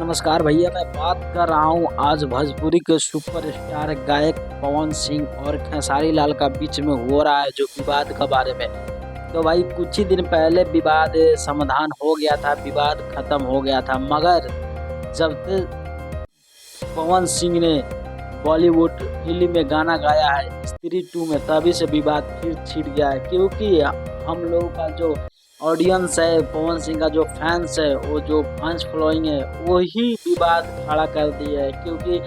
नमस्कार भैया, मैं बात कर रहा हूँ आज भोजपुरी के सुपरस्टार गायक पवन सिंह और खेसारी लाल का बीच में हो रहा है जो विवाद के बारे में। तो भाई कुछ ही दिन पहले विवाद समाधान हो गया था, विवाद खत्म हो गया था, मगर जब से पवन सिंह ने बॉलीवुड फिल्म में गाना गाया है स्त्री 2 में, तभी से विवाद फिर छिड़ गया है। क्योंकि हम लोगों का जो ऑडियंस है, पवन सिंह का जो फैंस है, वो जो फैंस फॉलोइंग है, वही विवाद खड़ा कर दिया है। क्योंकि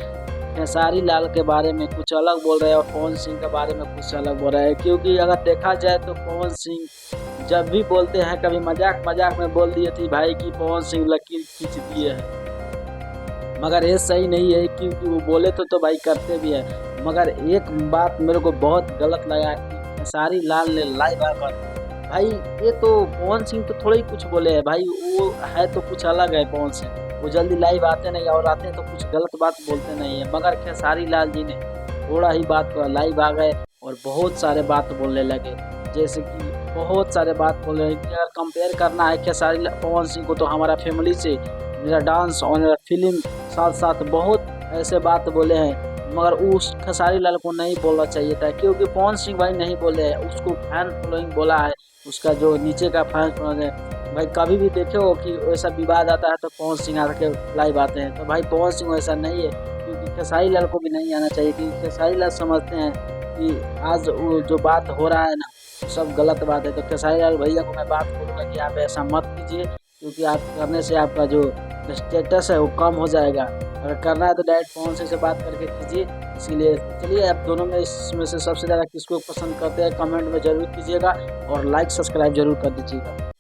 खेसारी लाल के बारे में कुछ अलग बोल रहे हैं और पवन सिंह के बारे में कुछ अलग बोल रहे हैं। क्योंकि अगर देखा जाए तो पवन सिंह जब भी बोलते हैं, कभी मजाक मजाक में बोल दिए थी भाई कि पवन सिंह लकीर खींच दिए है, मगर ये सही नहीं है। क्योंकि वो बोले तो भाई करते भी है। मगर एक बात मेरे को बहुत गलत लगा कि खेसारी लाल ने लाइव आकर, भाई ये तो पवन सिंह तो थोड़ा ही कुछ बोले हैं भाई, वो है तो कुछ अलग है। पवन सिंह वो जल्दी लाइव आते नहीं, और आते हैं तो कुछ गलत बात बोलते नहीं है। मगर खेसारी लाल जी ने थोड़ा ही बात पर लाइव आ गए और बहुत सारे बात बोलने लगे। जैसे कि बहुत सारे बात बोल रहे हैं कि अगर कंपेयर करना है खेसारी पवन सिंह को तो हमारा फैमिली से, मेरा डांस और मेरा फिल्म साथ साथ बहुत ऐसे बात बोले हैं। मगर उस खेसारी लाल को नहीं बोलना चाहिए था। क्योंकि पवन सिंह भाई नहीं बोले हैं, उसको फैन फॉलोइंग बोला है, उसका जो नीचे का फैन फॉलोइंग है। भाई कभी भी देखे हो कि वैसा विवाद आता है तो पवन सिंह आके लाइव आते हैं, तो भाई पवन सिंह वैसा नहीं है। क्योंकि खेसारी लाल को भी नहीं आना चाहिए। क्योंकि खेसारी लाल समझते हैं कि आज वो जो बात हो रहा है ना, सब गलत बात है। तो खेसारी लाल भैया को मैं बात करूँगा कि आप ऐसा मत कीजिए, क्योंकि आप करने से आपका जो स्टेटस है वो कम हो जाएगा। अगर करना है तो डायरेक्ट पवन सिंह से बात करके कीजिए। इसीलिए चलिए, आप दोनों में इसमें से सबसे ज़्यादा किसको पसंद करते हैं कमेंट में ज़रूर कीजिएगा, और लाइक सब्सक्राइब जरूर कर दीजिएगा।